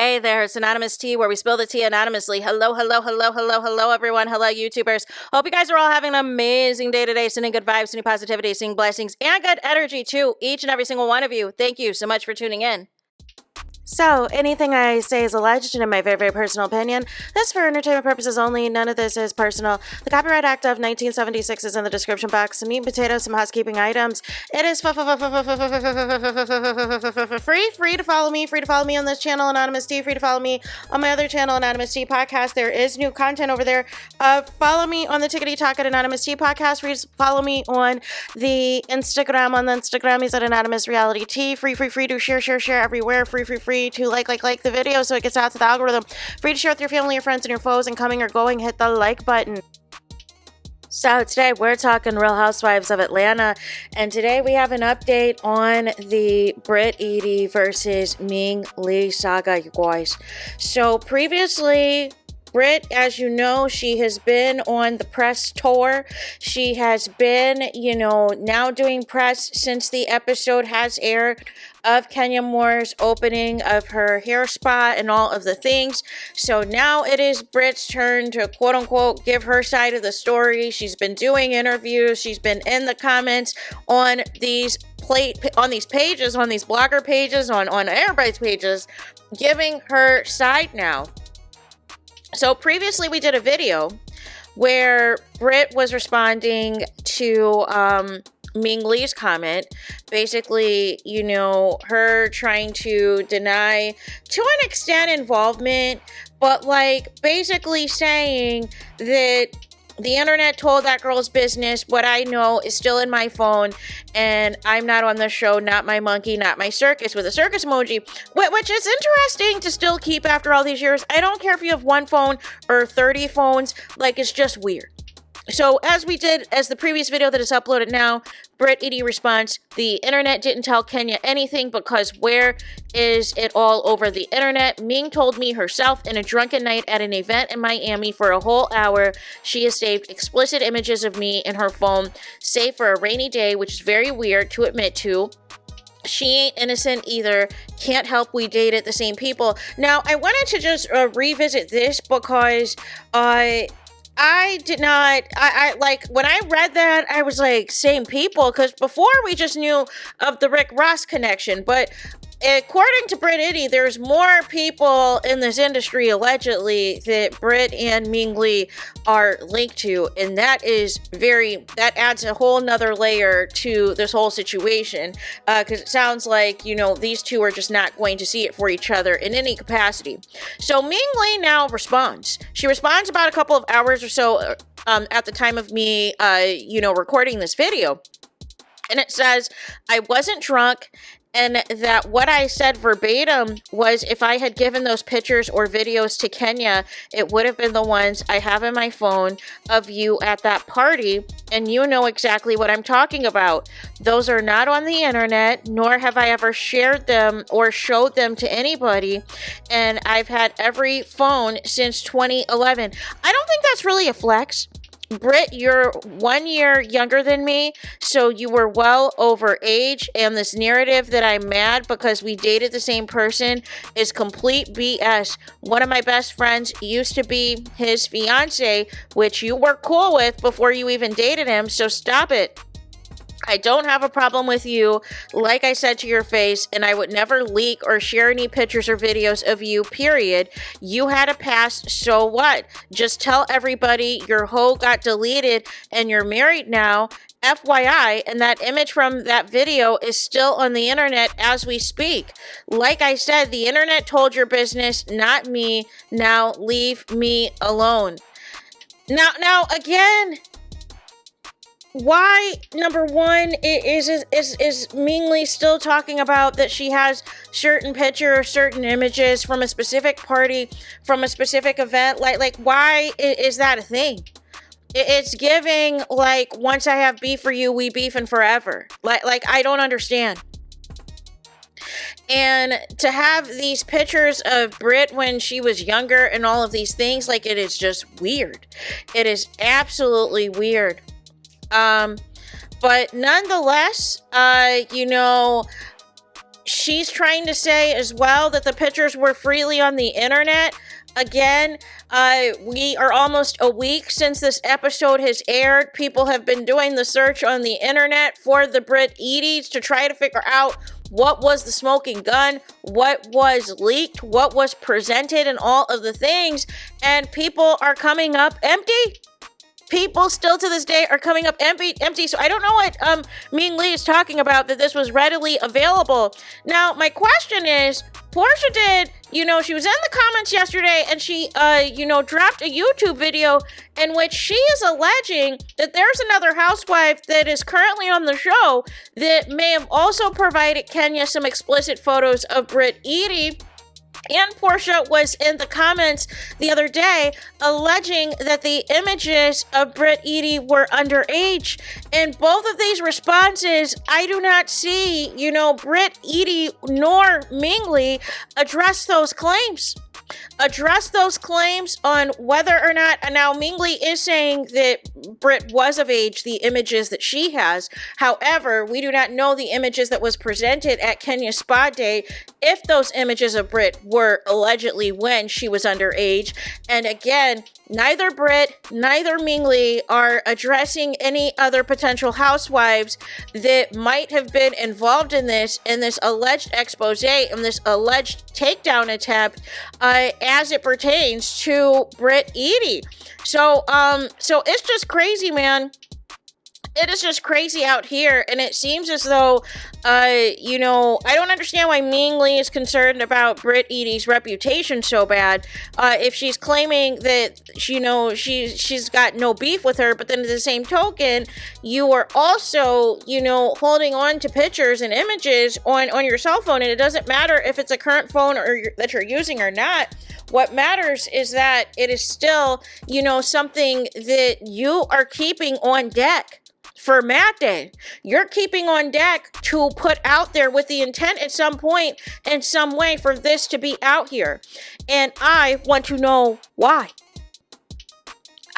Hey there, it's Anonymous Tea, where we spill the tea anonymously. Hello, everyone. Hello, YouTubers. Hope you guys are all having an amazing day today, sending good vibes, sending positivity, sending blessings, and good energy to each and every single one of you. Thank you so much for tuning in. So, anything I say is alleged and in my very, very personal opinion. This is for entertainment purposes only. None of this is personal. The Copyright Act of 1976 is in the description box. Some meat and potatoes, some housekeeping items. It is free to follow me. Free to follow me on this channel, Anonymous Tea. Free to follow me on my other channel, Anonymous Tea Podcast. There is new content over there. Follow me on the Tickety Talk at Anonymous Tea Podcast. Free to follow me on the Instagram. On the Instagram, he's at Anonymous Reality Tea. Free to share everywhere. Free to like the video so it gets out to the algorithm. Free to share with your family, your friends, and your foes, and coming or going, hit the like button. So today we're talking Real Housewives of Atlanta, and today we have an update on the Britt versus Ming Lee saga, you guys. So previously, Britt, as you know, she has been on the press tour. She has been, now doing press since the episode has aired of Kenya Moore's opening of her hair spa and all of the things. So now it is Britt's turn to quote unquote give her side of the story. She's been doing interviews. She's been in the comments on these pages, on these blogger pages, on everybody's pages, giving her side now. So previously we did a video where Britt was responding to Ming Lee's comment, basically, her trying to deny to an extent involvement, but basically saying that the internet told that girl's business. What I know is still in my phone, and I'm not on the show, not my monkey, not my circus, with a circus emoji, which is interesting to still keep after all these years. I don't care if you have one phone or 30 phones, it's just weird. So as the previous video that is uploaded now, Britt responds, the internet didn't tell Kenya anything because where is it all over the internet? Ming told me herself in a drunken night at an event in Miami for a whole hour. She has saved explicit images of me in her phone, save for a rainy day, which is very weird to admit to. She ain't innocent either. Can't help we dated the same people. Now, I wanted to just revisit this because I did not, when I read that, I was like, same people, because before we just knew of the Rick Ross connection, but according to Britt, there's more people in this industry, allegedly, that Britt and Ming Lee are linked to, and that adds a whole nother layer to this whole situation, because it sounds like, these two are just not going to see it for each other in any capacity. So Ming Lee now responds. She responds about a couple of hours or so at the time of me, recording this video, and it says, I wasn't drunk, and that what I said verbatim was if I had given those pictures or videos to Kenya, it would have been the ones I have in my phone of you at that party, and you know exactly what I'm talking about. Those are not on the internet, nor have I ever shared them or showed them to anybody, and I've had every phone since 2011. I don't think that's really a flex. Britt, you're 1 year younger than me, so you were well over age, and this narrative that I'm mad because we dated the same person is complete BS. One of my best friends used to be his fiance, which you were cool with before you even dated him, so stop it. I don't have a problem with you, like I said to your face, and I would never leak or share any pictures or videos of you, period. You had a past, so what? Just tell everybody your hoe got deleted and you're married now, FYI, and that image from that video is still on the internet as we speak. Like I said, the internet told your business, not me. Now leave me alone. Now again, why, number one, is Ming Lee still talking about that she has certain pictures, certain images from a specific party, from a specific event? Why is that a thing? It's giving, once I have beef for you, we beefing forever. I don't understand. And to have these pictures of Britt when she was younger and all of these things, it is just weird. It is absolutely weird. But nonetheless, she's trying to say as well that the pictures were freely on the internet. Again, we are almost a week since this episode has aired. People have been doing the search on the internet for the Britt Edie's to try to figure out what was the smoking gun, what was leaked, what was presented, and all of the things. And people are coming up empty. People still to this day are coming up empty. So I don't know what Ming Lee is talking about, that this was readily available. Now, my question is, Portia did, she was in the comments yesterday and she, dropped a YouTube video in which she is alleging that there's another housewife that is currently on the show that may have also provided Kenya some explicit photos of Britt Edie. And Portia was in the comments the other day alleging that the images of Britt Edie were underage. In both of these responses, I do not see, Britt Edie nor Ming Lee address those claims. Address those claims on whether or not, and now Ming Lee is saying that Britt was of age, the images that she has. However, we do not know the images that was presented at Kenya's spa day, if those images of Britt were allegedly when she was underage. And again, neither Britt, neither Ming Lee are addressing any other potential housewives that might have been involved in this alleged expose, in this alleged takedown attempt, as it pertains to Britt Edie. So it's just crazy, man. It is just crazy out here, and it seems as though, I don't understand why Ming Lee is concerned about Britt Edie's reputation so bad. If she's claiming that, she's got no beef with her, but then at the same token, you are also, holding on to pictures and images on your cell phone, and it doesn't matter if it's a current phone or that you're using or not. What matters is that it is still, something that you are keeping on deck. For Mat Day, you're keeping on deck to put out there with the intent at some point, in some way, for this to be out here. And I want to know why.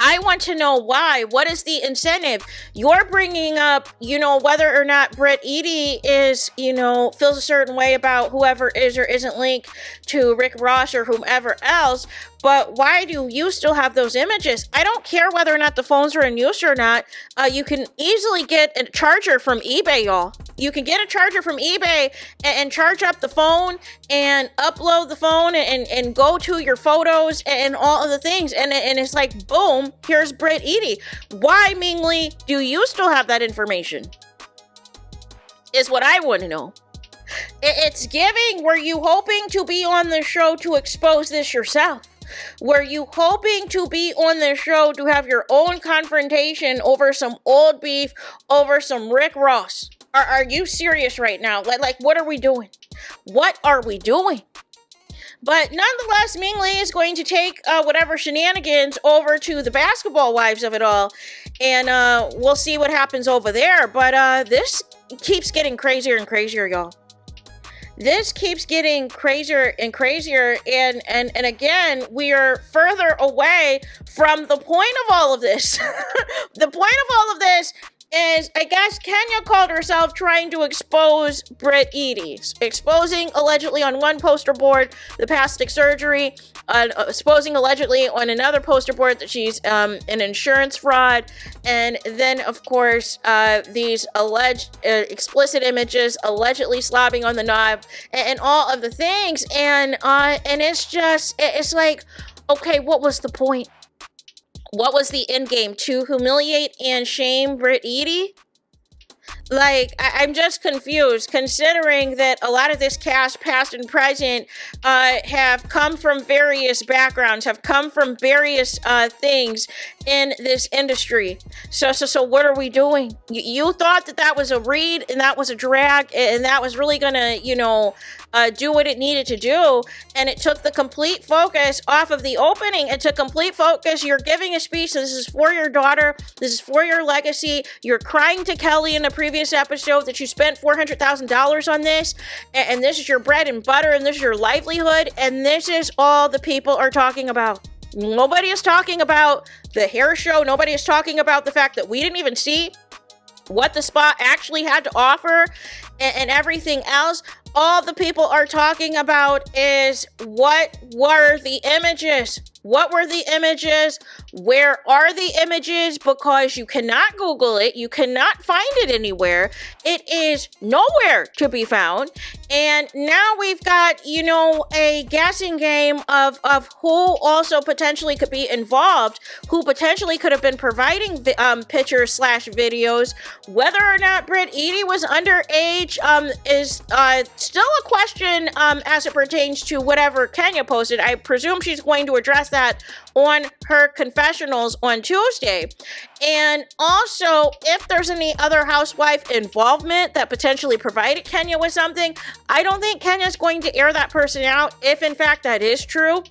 I want to know why. What is the incentive? You're bringing up, whether or not Britt Edie is, feels a certain way about whoever is or isn't linked to Rick Ross or whomever else. But why do you still have those images? I don't care whether or not the phones are in use or not. You can easily get a charger from eBay, y'all. You can get a charger from eBay and charge up the phone and upload the phone and go to your photos and all of the things. And it's like, boom, here's Britt Edie. Why, Ming Lee, do you still have that information? Is what I want to know. It's giving, were you hoping to be on the show to expose this yourself? Were you hoping to be on the show to have your own confrontation over some old beef, over some Rick Ross? Are you serious right now? Like, what are we doing? What are we doing? But nonetheless, Ming Lee is going to take whatever shenanigans over to the basketball wives of it all. And we'll see what happens over there. But this keeps getting crazier and crazier, y'all. This keeps getting crazier and crazier, and again, we are further away from the point of all of this. The point of all of this is, I guess Kenya called herself trying to expose Britt Edie, exposing allegedly on one poster board the plastic surgery, exposing allegedly on another poster board that she's an insurance fraud, and then of course these alleged explicit images, allegedly slobbing on the knob, and all of the things, and it's just, it's like, okay, what was the point? What was the end game? To humiliate and shame Britt Edie? Like, I'm just confused, considering that a lot of this cast, past and present, have come from various backgrounds, have come from various things in this industry. So what are we doing? You thought that was a read and that was a drag and that was really gonna, do what it needed to do, and it took the complete focus off of the opening. It took complete focus. You're giving a speech. This is for your daughter. This is for your legacy. You're crying to Kelly in the previous episode that you spent $400,000 on this, and this is your bread and butter, and this is your livelihood, and this is all the people are talking about. Nobody is talking about the hair show. Nobody is talking about the fact that we didn't even see what the spa actually had to offer and everything else. all the people are talking about is what were the images? What were the images? Where are the images? Because you cannot Google it. You cannot find it anywhere. It is nowhere to be found. And now we've got, you know, a guessing game of who also potentially could be involved, who potentially could have been providing pictures / videos. Whether or not Britt Edie was underage is still a question as it pertains to whatever Kenya posted. I presume she's going to address that on her confessionals on Tuesday. And also, if there's any other housewife involvement that potentially provided Kenya with something, I don't think Kenya's going to air that person out if in fact that is true.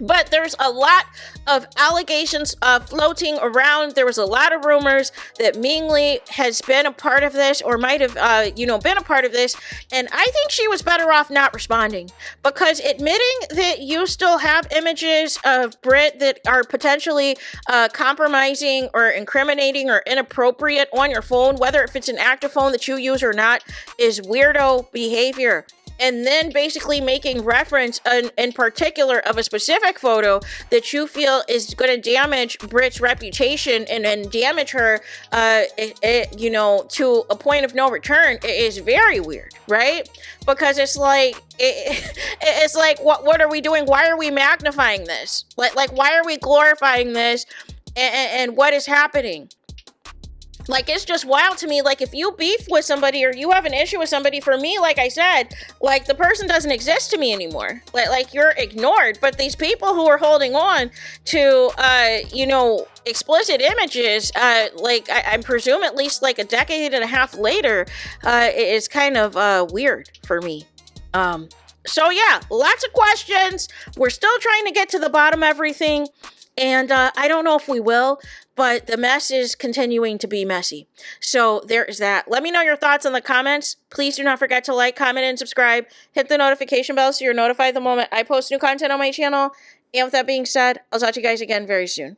But there's a lot of allegations floating around. There was a lot of rumors that Ming Lee has been a part of this, or might have, been a part of this. And I think she was better off not responding, because admitting that you still have images of Britt that are potentially compromising or incriminating or inappropriate on your phone, whether if it's an active phone that you use or not, is weirdo behavior. And then basically making reference in particular of a specific photo that you feel is going to damage Britt's reputation and damage her, to a point of no return is very weird, right? Because it's like, it's like, what are we doing? Why are we magnifying this? Like why are we glorifying this? And what is happening? Like, it's just wild to me. Like, if you beef with somebody or you have an issue with somebody, for me, like I said, like, the person doesn't exist to me anymore. Like you're ignored. But these people who are holding on to, explicit images, I presume at least like a decade and a half later, is kind of weird for me. So yeah, lots of questions. We're still trying to get to the bottom of everything. And I don't know if we will, but the mess is continuing to be messy. So there is that. Let me know your thoughts in the comments. Please do not forget to like, comment, and subscribe. Hit the notification bell so you're notified the moment I post new content on my channel. And with that being said, I'll talk to you guys again very soon.